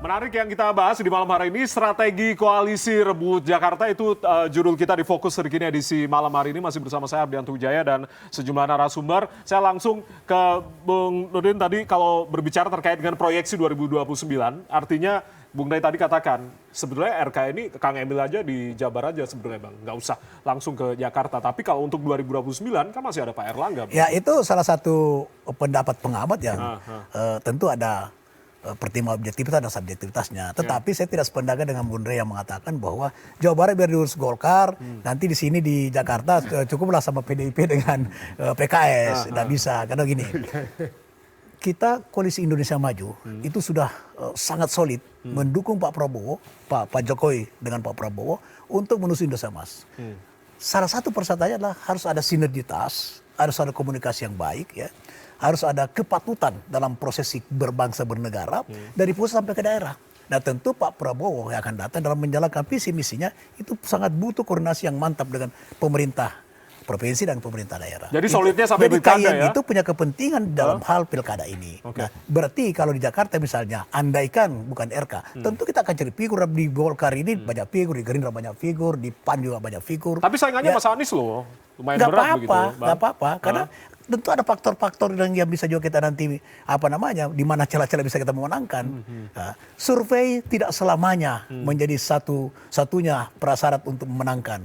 Menarik yang kita bahas di malam hari ini, strategi koalisi rebut Jakarta itu judul kita di Fokus Terkini edisi malam hari ini. Masih bersama saya Ardianto Wijaya dan sejumlah narasumber. Saya langsung ke Bung Nurdin tadi kalau berbicara terkait dengan proyeksi 2029, artinya Bung Day tadi katakan sebetulnya RK ini Kang Emil aja di Jabar aja sebenarnya Bang, nggak usah langsung ke Jakarta. Tapi kalau untuk 2029 kan masih ada Pak Erlangga. Bang. Ya itu salah satu pendapat pengamat yang tentu ada pertimbangan objektivitas dan subjektivitasnya. Tetapi saya tidak sependapat dengan Bung Rey yang mengatakan bahwa Jawa Barat biar diurus Golkar, nanti di sini di Jakarta cukuplah sama PDIP dengan PKS. Tidak bisa, karena gini. Kita Koalisi Indonesia Maju itu sudah sangat solid mendukung Pak Prabowo, Pak Jokowi dengan Pak Prabowo untuk menuju Indonesia Emas. Salah satu persyaratnya adalah harus ada sinergitas, harus ada komunikasi yang baik, ya, harus ada kepatutan dalam proses berbangsa bernegara dari pusat sampai ke daerah. Nah tentu Pak Prabowo yang akan datang dalam menjalankan visi misinya itu sangat butuh koordinasi yang mantap dengan pemerintah provinsi dan pemerintah daerah. Jadi solidnya sampai pilkada ya? Itu punya kepentingan dalam hal pilkada ini. Nah, berarti kalau di Jakarta misalnya, andaikan bukan RK, tentu kita akan cari figur di Golkar ini banyak figur, di Gerindra banyak figur, di PAN juga banyak figur. Tapi saingannya Mas Anies loh, lumayan gak berat apa-apa, begitu. Gak apa-apa, karena tentu ada faktor-faktor yang bisa juga kita nanti di mana celah-celah bisa kita memenangkan. Nah, survei tidak selamanya menjadi satu-satunya prasyarat untuk memenangkan.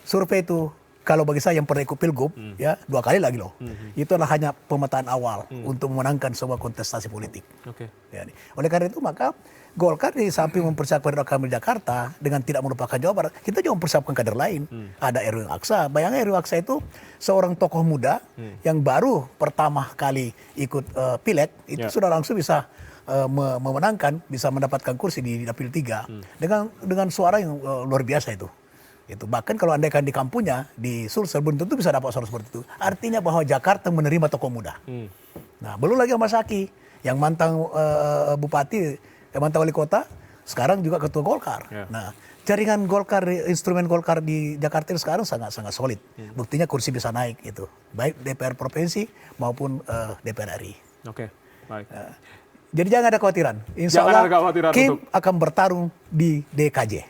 Survei itu kalau bagi saya yang pernah ikut pilgub, ya 2 kali lagi loh, itu adalah hanya pemetaan awal untuk memenangkan sebuah kontestasi politik. Ya, oleh karena itu maka Golkar di samping mempersiapkan Rekam Jakarta dengan tidak melupakan Jawa Barat, kita juga mempersiapkan kader lain. Ada Erwin Aksa, bayangnya Erwin Aksa itu seorang tokoh muda yang baru pertama kali ikut pileg, itu sudah langsung bisa memenangkan, bisa mendapatkan kursi di Dapil 3 dengan suara yang luar biasa itu. Itu bahkan kalau andaikan di kampungnya di Sulsel belum tentu bisa dapat suara seperti itu. Artinya bahwa Jakarta menerima tokoh muda. Nah, belum lagi Mas Saki yang mantan bupati, mantan wali kota, sekarang juga ketua Golkar. Nah, jaringan Golkar, instrumen Golkar di Jakarta sekarang sangat solid. Buktinya kursi bisa naik itu, baik DPR provinsi maupun DPR RI. Oke, baik. Jadi jangan ada kekhawatiran. Insya Allah Kim akan bertarung di DKJ.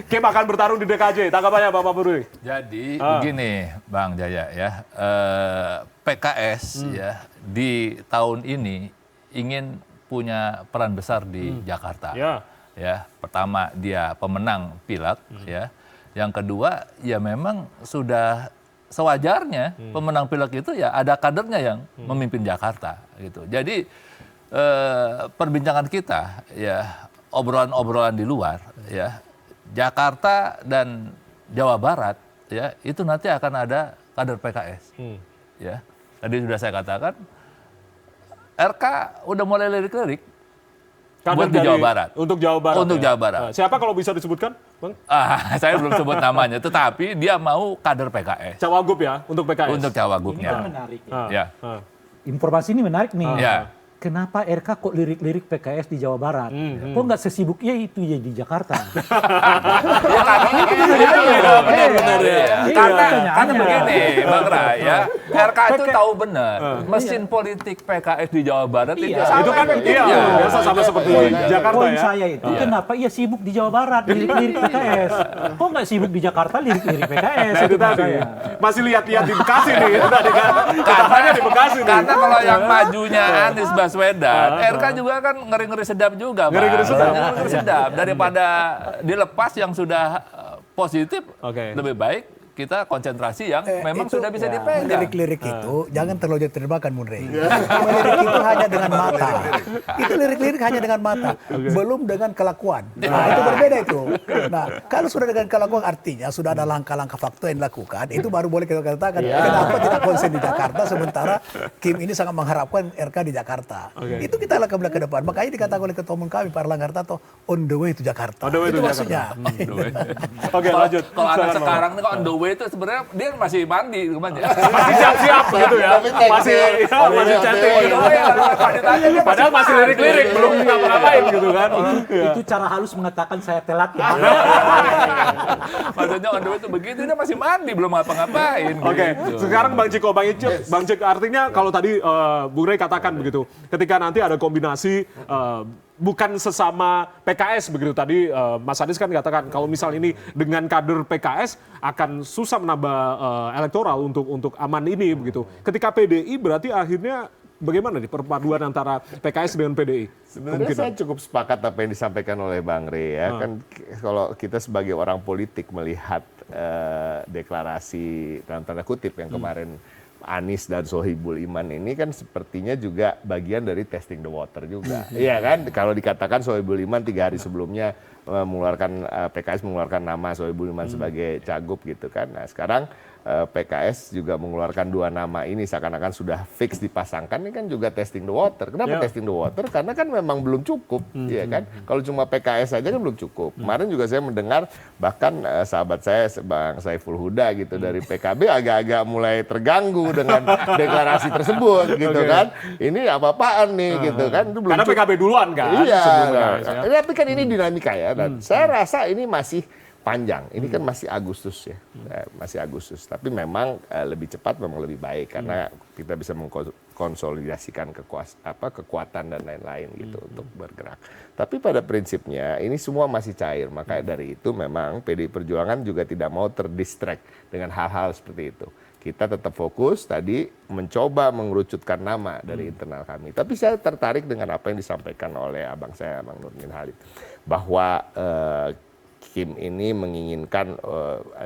Kim akan bertarung di DKJ. Tanggapannya Bapak Budi. Jadi begini Bang Jaya ya, PKS ya di tahun ini ingin punya peran besar di Jakarta. Ya, pertama dia pemenang pileg ya. Yang kedua ya memang sudah sewajarnya pemenang pileg itu ya ada kadernya yang memimpin Jakarta gitu. Jadi perbincangan kita ya obrolan-obrolan di luar ya Jakarta dan Jawa Barat ya itu nanti akan ada kader PKS ya tadi sudah saya katakan RK udah mulai lirik-lirik buat di Jawa Barat untuk Jawa Barat untuk Jawa Barat. Siapa kalau bisa disebutkan Bang? Saya belum sebut namanya tetapi dia mau kader PKS Cawagup ya untuk PKS untuk Cawagupnya. Ini kan menarik ya. Informasi ini menarik nih. Ya. Kenapa RK kok lirik-lirik PKS di Jawa Barat? Kok nggak sesibuknya itu ya di Jakarta? Karena begini, Bang Ray ya, RK itu tahu benar mesin politik PKS di Jawa Barat itu kan biasa sama seperti di Jakarta poin ya. saya itu kenapa ia sibuk di Jawa Barat lirik-lirik PKS? Kok nggak sibuk di Jakarta lirik-lirik PKS? Itu tadi masih lihat-lihat di Bekasi nih itu tadi kan. Katanya di Bekasi nih. Karena kalau yang majunya Anies Baswedan, RK juga kan ngeri-ngeri sedap juga, Pak. Ngeri-ngeri sedap. Daripada dilepas yang sudah positif, lebih baik kita konsentrasi yang memang sudah bisa dipegang. Lirik-lirik itu jangan terlalu diterjemahkan, Bung Rey. Lirik itu hanya dengan mata. Itu lirik-lirik hanya dengan mata, belum dengan kelakuan. Nah, itu berbeda itu. Nah, kalau sudah dengan kelakuan artinya sudah ada langkah-langkah fakta yang dilakukan, itu baru boleh kita katakan kenapa tidak konsen di Jakarta sementara Kim ini sangat mengharapkan RK di Jakarta. Itu kita lakukan ke depan. Makanya dikatakan oleh Ketua Umum kami Pak Erlangga Hartarto, on the way to Jakarta. Itu maksudnya. Oke, lanjut. Kalau ada sekarang nih on the way itu sebenarnya dia masih mandi rumahnya. Masih siap-siap gitu ya. Masih cantik gitu. Padahal masih lirik-lirik, belum ngapa-ngapain gitu kan. Itu cara halus mengatakan saya telat ya. Maksudnya on the way itu begitu, dia masih mandi, belum ngapa-ngapain. Oke, sekarang Bang Ciko, Bang Cik, artinya kalau tadi Bung Rey katakan begitu, ketika nanti ada kombinasi bukan sesama PKS begitu tadi Mas Anies kan katakan kalau misal ini dengan kader PKS akan susah menambah elektoral untuk aman ini begitu. Ketika PDI berarti akhirnya bagaimana nih perpaduan antara PKS dengan PDI? Sebenarnya saya cukup sepakat apa yang disampaikan oleh Bang Rey ya. Kan kalau kita sebagai orang politik melihat deklarasi dalam tanda kutip yang kemarin Anies dan Sohibul Iman ini kan sepertinya juga bagian dari testing the water juga. Iya kan? Kalau dikatakan Sohibul Iman 3 hari sebelumnya mengeluarkan PKS mengeluarkan nama Sohibul Iman sebagai cagup gitu kan. Nah, sekarang PKS juga mengeluarkan 2 nama ini seakan-akan sudah fix dipasangkan, ini kan juga testing the water. Kenapa testing the water? Karena kan memang belum cukup, ya kan? Kalau cuma PKS saja kan belum cukup. Kemarin juga saya mendengar bahkan sahabat saya Bang Saiful Huda gitu dari PKB agak-agak mulai terganggu dengan deklarasi tersebut gitu kan. Ini apa-apaan nih gitu kan? Itu belum Karena PKB duluan kan? Iya. Sebelum PKS, ya. Tapi kan ini dinamika ya. Dan saya rasa ini masih panjang. Ini kan masih Agustus ya. Masih Agustus. Tapi memang lebih cepat memang lebih baik karena kita bisa mengkonsolidasikan kekuatan dan lain-lain gitu untuk bergerak. Tapi pada prinsipnya ini semua masih cair. Maka dari itu memang PDI Perjuangan juga tidak mau terdistract dengan hal-hal seperti itu. Kita tetap fokus tadi mencoba mengerucutkan nama dari internal kami. Tapi saya tertarik dengan apa yang disampaikan oleh abang saya, Bang Nurdin Halid. Bahwa Kim ini menginginkan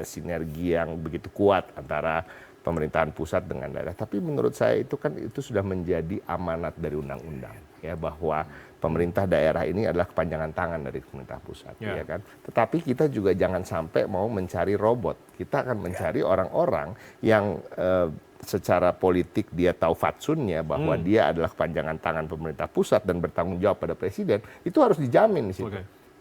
sinergi yang begitu kuat antara pemerintahan pusat dengan daerah. Tapi menurut saya itu sudah menjadi amanat dari undang-undang ya bahwa pemerintah daerah ini adalah kepanjangan tangan dari pemerintah pusat ya kan. Tetapi kita juga jangan sampai mau mencari robot. Kita akan mencari orang-orang yang secara politik dia tahu fatsunnya bahwa dia adalah kepanjangan tangan pemerintah pusat dan bertanggung jawab pada presiden. Itu harus dijamin di situ.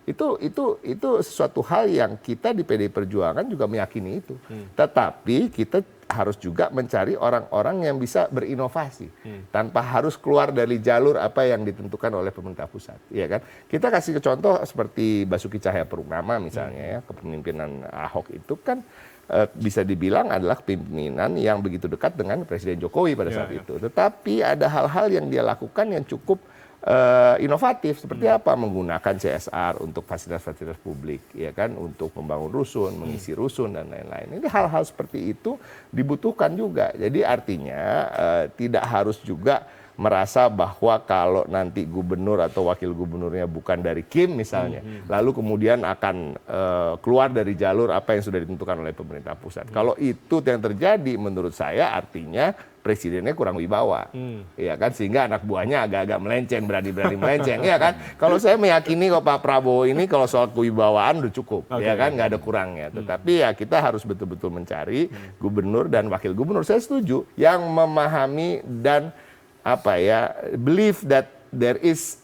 Itu sesuatu hal yang kita di PDI Perjuangan juga meyakini itu. Tetapi kita harus juga mencari orang-orang yang bisa berinovasi tanpa harus keluar dari jalur apa yang ditentukan oleh pemerintah pusat, ya kan? Kita kasih contoh seperti Basuki Cahayapurnama misalnya ya, kepemimpinan Ahok itu kan bisa dibilang adalah pimpinan yang begitu dekat dengan Presiden Jokowi pada saat itu. Tetapi ada hal-hal yang dia lakukan yang cukup inovatif seperti apa menggunakan CSR untuk fasilitas-fasilitas publik ya kan untuk membangun rusun, mengisi rusun dan lain-lain. Ini hal-hal seperti itu dibutuhkan juga. Jadi artinya tidak harus juga merasa bahwa kalau nanti gubernur atau wakil gubernurnya bukan dari Kim misalnya, lalu kemudian akan keluar dari jalur apa yang sudah ditentukan oleh pemerintah pusat. Kalau itu yang terjadi menurut saya artinya presidennya kurang wibawa, ya kan, sehingga anak buahnya agak-agak melenceng, berani-berani melenceng, ya kan. Kalau saya meyakini kok Pak Prabowo ini kalau soal kewibawaan udah cukup, ya kan, nggak ada kurangnya. Tetapi ya kita harus betul-betul mencari gubernur dan wakil gubernur. Saya setuju yang memahami dan believe that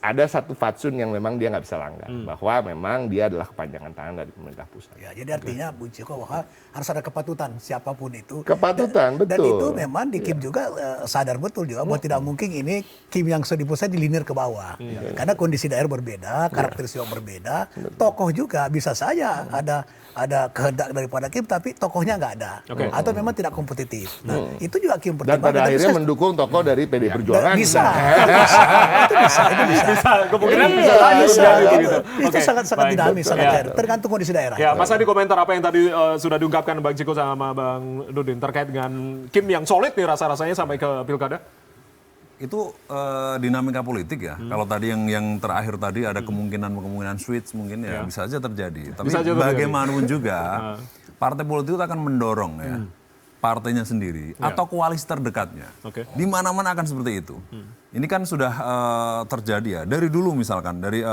ada satu fatsun yang memang dia nggak bisa langgar, bahwa memang dia adalah kepanjangan tangan dari pemerintah pusat. Ya, jadi artinya Bu Ciko bahwa harus ada kepatutan siapapun itu. Kepatutan, betul. Dan itu memang di Kim juga sadar betul juga bahwa tidak mungkin ini Kim yang di pusat dilinir ke bawah. Karena kondisi daerah berbeda, karakteristik berbeda, tokoh juga bisa saja ada kehendak daripada Kim tapi tokohnya nggak ada. Atau memang tidak kompetitif. Nah, itu juga Kim pertimbangkan. Dan pada akhirnya mendukung tokoh dari PDI Perjuangan. Bisa. Kemungkinan bisa gitu. Itu sangat dinamis, sangat cair. Tergantung kondisi daerah. Ya, Mas Adi komentar apa yang tadi sudah diungkapkan Bang Ciko sama Bang Nurdin terkait dengan Kim yang solid nih rasa-rasanya sampai ke pilkada? Itu dinamika politik ya. Kalau tadi yang terakhir tadi ada kemungkinan switch mungkin ya bisa saja terjadi. Tapi bagaimanapun juga partai politik itu akan mendorong ya partainya sendiri atau koalisi terdekatnya. Di mana-mana akan seperti itu. Ini kan sudah terjadi ya dari dulu misalkan dari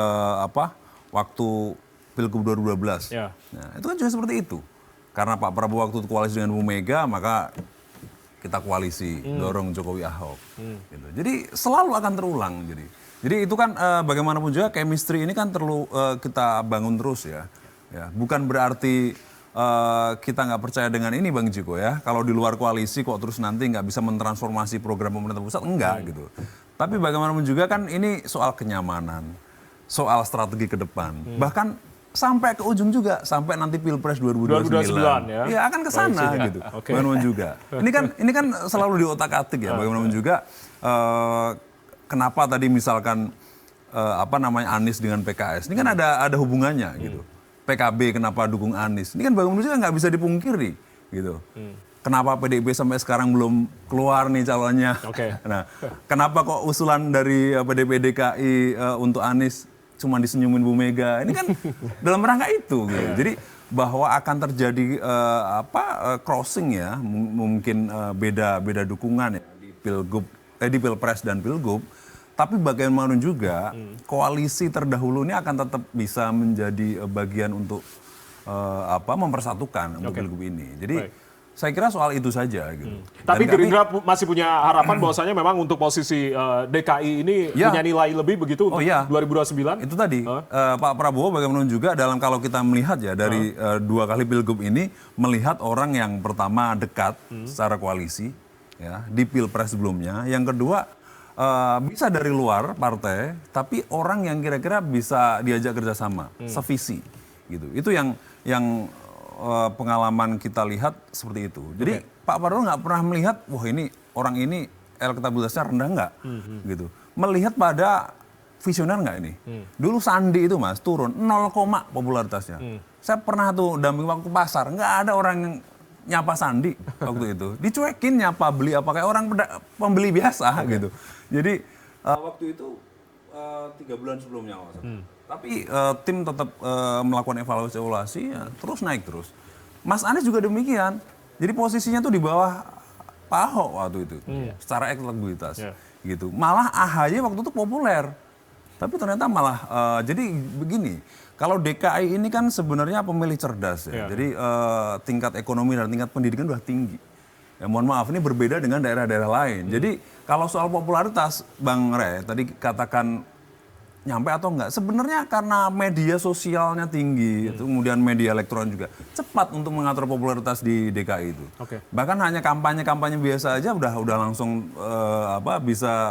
waktu Pilgub 2012. Nah, itu kan juga seperti itu. Karena Pak Prabowo waktu itu koalisi dengan Bu Mega maka kita koalisi dorong Jokowi Ahok. Gitu. Jadi selalu akan terulang. Jadi itu kan bagaimanapun juga chemistry ini kan perlu kita bangun terus ya. Bukan berarti kita nggak percaya dengan ini Bang Ciko ya. Kalau di luar koalisi kok terus nanti nggak bisa mentransformasi program pemerintah pusat, enggak gitu. Tapi bagaimanapun juga kan ini soal kenyamanan, soal strategi ke depan. Bahkan sampai ke ujung juga, sampai nanti Pilpres 2029 ya akan ke sana gitu. Bagaimanapun juga. Ini kan selalu di otak-atik ya. Bagaimanapun juga kenapa tadi misalkan Anies dengan PKS. Ini kan ada hubungannya gitu. PKB kenapa dukung Anies? Ini kan bagaimanapun nggak bisa dipungkiri gitu. Kenapa PDIP sampai sekarang belum keluar nih calonnya? Nah, kenapa kok usulan dari PDIP DKI untuk Anies cuma disenyumin Bu Mega? Ini kan dalam rangka itu gitu. Jadi bahwa akan terjadi crossing ya, mungkin beda dukungan ya di Pilpres dan Pilgub. Tapi bagaimanapun juga koalisi terdahulu ini akan tetap bisa menjadi bagian untuk mempersatukan untuk Pilgub ini. Jadi saya kira soal itu saja gitu. Tapi Gerindra masih punya harapan bahwasanya memang untuk posisi DKI ini punya nilai lebih begitu untuk 2029? Itu tadi Pak Prabowo bagaimanapun juga kalau kita melihat ya dari 2 kali Pilgub ini melihat orang yang pertama dekat secara koalisi ya di Pilpres sebelumnya, yang kedua bisa dari luar partai tapi orang yang kira-kira bisa diajak kerjasama, sevisi gitu. Itu yang pengalaman kita lihat seperti itu. Jadi Pak Prabowo nggak pernah melihat, wah ini orang ini elektabilitasnya rendah nggak, gitu. Melihat pada visioner nggak ini. Dulu Sandi itu Mas turun 0, popularitasnya. Saya pernah tuh damping waktu pasar, nggak ada orang yang nyapa Sandi waktu itu. Dicuekin nyapa beli apa kayak orang pembeli biasa gitu. Jadi waktu itu 3 bulan sebelumnya tapi tim tetap melakukan evaluasi ya, terus naik terus. Mas Anies juga demikian. Jadi posisinya tuh di bawah Pak Ahok waktu itu secara elektabilitas gitu. Malah AHY waktu itu populer. Tapi ternyata malah jadi begini. Kalau DKI ini kan sebenarnya pemilih cerdas ya. Jadi tingkat ekonomi dan tingkat pendidikan udah tinggi. Ya, mohon maaf ini berbeda dengan daerah-daerah lain. Jadi kalau soal popularitas Bang Rey tadi katakan nyampe atau enggak, sebenarnya karena media sosialnya tinggi, itu kemudian media elektronik juga cepat untuk mengatur popularitas di DKI itu. Bahkan hanya kampanye biasa aja udah langsung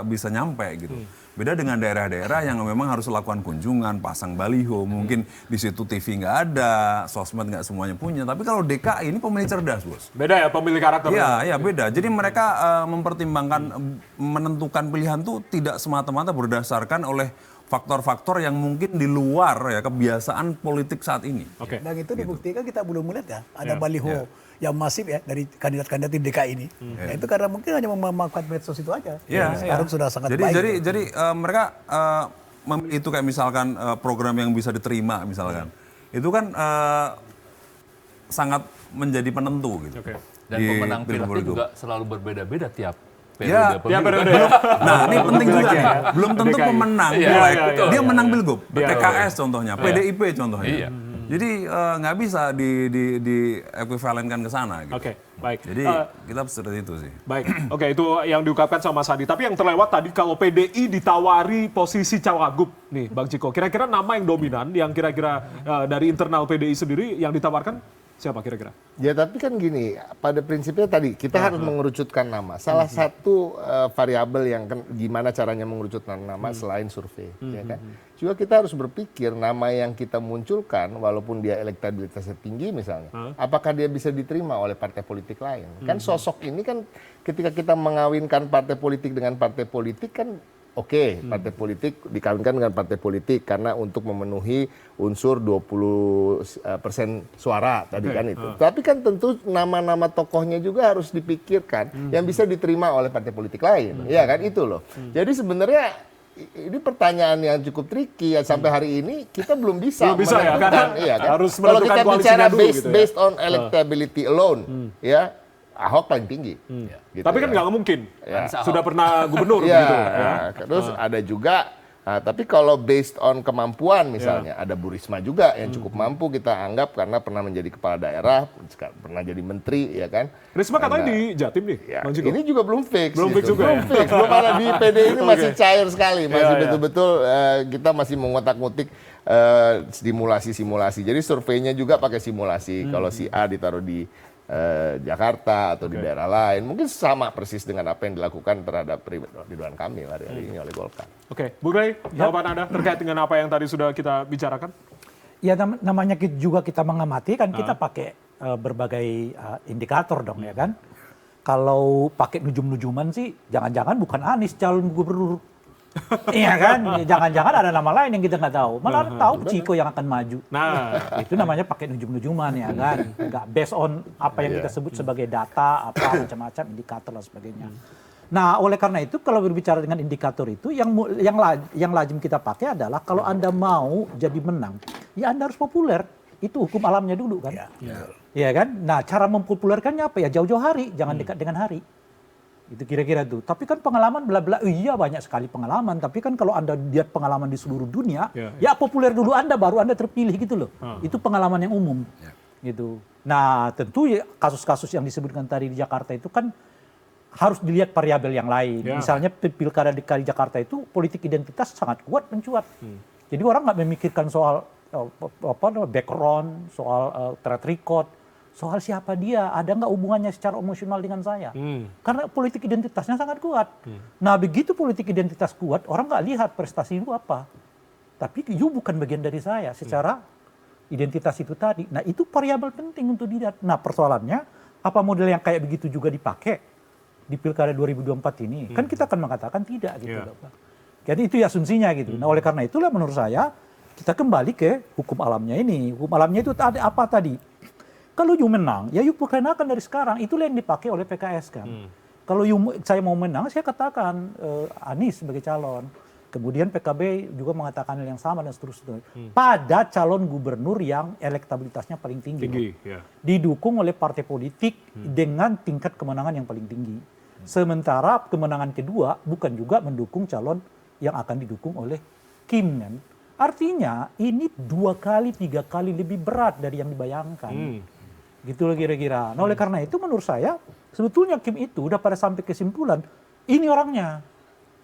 bisa nyampe gitu. Beda dengan daerah-daerah yang memang harus lakukan kunjungan, pasang baliho, mungkin di situ TV nggak ada, sosmed nggak semuanya punya. Tapi kalau DKI ini pemilih cerdas, Bos. Beda ya pemilih karakter. Iya, beda. Jadi mereka mempertimbangkan menentukan pilihan tuh tidak semata-mata berdasarkan oleh faktor-faktor yang mungkin di luar ya kebiasaan politik saat ini. Dan itu dibuktikan kita belum melihat ya ada baliho yang masif ya dari kandidat-kandidat di DKI ini. Ya, itu karena mungkin hanya memanfaatkan medsos itu aja. Sekarang sudah sangat baik. Jadi mereka memilih itu kayak misalkan program yang bisa diterima misalkan. Itu kan sangat menjadi penentu gitu. Dan pemenang pilek juga selalu berbeda-beda tiap periode. Nah, ini penting juga ya. Belum tentu pemenang pilek dia menang Pilgub. PKS contohnya, PDIP contohnya. Jadi nggak bisa di ekuivalenkan ke sana gitu. Baik. Jadi kita seperti itu sih. Baik. itu yang diungkapkan sama Mas Adi. Tapi yang terlewat tadi kalau PDI ditawari posisi cawagup nih, Bang Ciko. Kira-kira nama yang dominan yang kira-kira dari internal PDI sendiri yang ditawarkan siapa kira-kira? Ya tapi kan gini, pada prinsipnya tadi kita harus mengerucutkan nama. Salah satu variabel yang gimana caranya mengerucutkan nama selain survei, ya kan? Juga kita harus berpikir nama yang kita munculkan, walaupun dia elektabilitasnya tinggi misalnya, apakah dia bisa diterima oleh partai politik lain? Kan sosok ini kan ketika kita mengawinkan partai politik dengan partai politik kan partai politik dikawinkan dengan partai politik karena untuk memenuhi unsur 20% suara tadi kan itu. Tapi kan tentu nama-nama tokohnya juga harus dipikirkan yang bisa diterima oleh partai politik lain. Iya kan itu loh. Jadi sebenarnya ini pertanyaan yang cukup tricky ya sampai hari ini kita belum bisa menentukan. Iya kan? Harus kalau kita bicara dulu, based on electability alone ya Ahok paling tinggi. Gitu. Tapi kan nggak mungkin. Sudah pernah gubernur gitu. Terus ada juga, tapi kalau based on kemampuan misalnya, ada Bu Risma juga yang cukup mampu kita anggap karena pernah menjadi kepala daerah, pernah jadi menteri, ya kan. Risma katanya di Jatim nih, Bang Ciko. Ini juga belum fix. Belum fix juga. Belum ada di PD ini masih cair sekali, masih betul-betul kita masih mengotak-ngotik simulasi. Jadi surveinya juga pakai simulasi. Kalau si A ditaruh di Jakarta atau di daerah lain mungkin sama persis dengan apa yang dilakukan terhadap Ridwan Kamil hari ini oleh Golkar. Bung Rey, jawaban Anda terkait dengan apa yang tadi sudah kita bicarakan? Ya namanya juga kita mengamati kan kita pakai berbagai indikator dong ya kan. Kalau pakai nujum-nujuman sih jangan-jangan bukan Anies calon gubernur Iya kan? Jangan-jangan ada nama lain yang kita nggak tahu. Malah tahu Ciko yang akan maju. Nah, Itu namanya pakai nujum-nujuman ya kan. Nggak based on apa yang kita sebut sebagai data, apa macam-macam indikator dan sebagainya. Nah, oleh karena itu kalau berbicara dengan indikator itu yang lazim kita pakai adalah kalau Anda mau jadi menang, ya Anda harus populer. Itu hukum alamnya dulu kan. Iya kan? Nah, cara mempopulerkannya apa ya? Jauh-jauh hari, jangan dekat dengan hari. Itu kira-kira tuh. Tapi kan pengalaman bla-bla, iya banyak sekali pengalaman. Tapi kan kalau Anda lihat pengalaman di seluruh dunia, ya populer dulu Anda, baru Anda terpilih gitu loh. Itu pengalaman yang umum. Gitu. Nah tentu ya, kasus-kasus yang disebutkan tadi di Jakarta itu kan harus dilihat variabel yang lain. Misalnya pilkada di Jakarta itu politik identitas sangat kuat mencuat. Jadi orang nggak memikirkan soal background, soal track record, soal siapa dia, ada nggak hubungannya secara emosional dengan saya. Karena politik identitasnya sangat kuat. Nah begitu politik identitas kuat, orang nggak lihat prestasi itu apa. Tapi you bukan bagian dari saya secara identitas itu tadi. Nah itu variabel penting untuk dilihat. Nah persoalannya, apa model yang kayak begitu juga dipakai di pilkada 2024 ini? Kan kita akan mengatakan tidak gitu loh Pak. Jadi itu asumsinya gitu. Nah oleh karena itulah menurut saya, kita kembali ke hukum alamnya ini. Hukum alamnya itu ada apa tadi? Kalau you menang, ya you perkenalkan dari sekarang. Itulah yang dipakai oleh PKS kan. Kalau saya mau menang, saya katakan Anies sebagai calon. Kemudian PKB juga mengatakan hal yang sama dan seterusnya. Pada calon gubernur yang elektabilitasnya paling tinggi. Didukung oleh partai politik dengan tingkat kemenangan yang paling tinggi. Sementara kemenangan kedua bukan juga mendukung calon yang akan didukung oleh Kim kan. Artinya ini 2 kali, 3 kali lebih berat dari yang dibayangkan. Gitu loh kira-kira. Nah oleh karena itu menurut saya sebetulnya Kim itu udah pada sampai kesimpulan ini orangnya.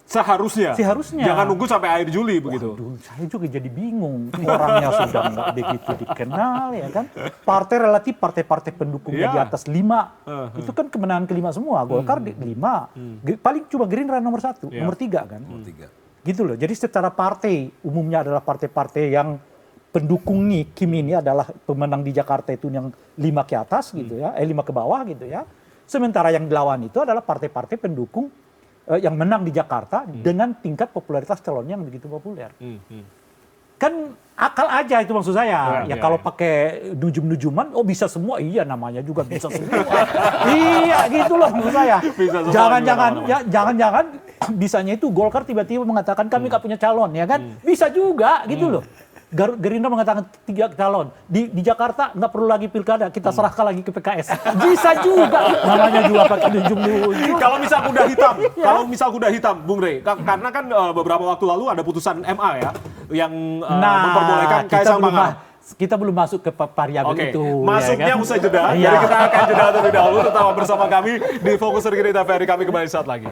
seharusnya. Seharusnya. Jangan nunggu sampai akhir Juli begitu. Waduh, saya juga jadi bingung. Orangnya sudah nggak begitu dikenal ya kan. Partai relatif partai-partai pendukungnya di atas 5. Itu kan kemenangan kelima semua. Golkar di 5. Paling cuma Gerindra nomor 1, nomor 3 kan. Nomor 3. Gitu loh. Jadi secara partai umumnya adalah partai-partai yang pendukung nih Kim ini adalah pemenang di Jakarta itu yang 5 ke atas gitu ya, 5 ke bawah gitu ya. Sementara yang dilawan itu adalah partai-partai pendukung yang menang di Jakarta dengan tingkat popularitas calonnya yang begitu populer. Kan akal aja itu maksud saya. Ya kalau pakai nujum-nujuman, oh bisa semua, iya namanya juga bisa semua. Iya gitu loh maksud saya. Jangan-jangan bisanya itu Golkar tiba-tiba mengatakan kami nggak punya calon ya kan? Bisa juga gitu loh. Gerindra mengatakan 3 calon di Jakarta nggak perlu lagi pilkada, kita serahkan lagi ke PKS. Bisa juga namanya juga pakai nujum-nujum. Kalau misal kuda hitam, Bung Rey, karena kan beberapa waktu lalu ada putusan MA ya yang memperbolehkan Kaisang Pangarep. Kita belum masuk ke variabel itu. Masuknya ya kan? usai jeda. Jadi kita akan jeda terlebih dahulu. Tetap bersama kami di Fokus Terkini TVRI. Kami kembali saat lagi.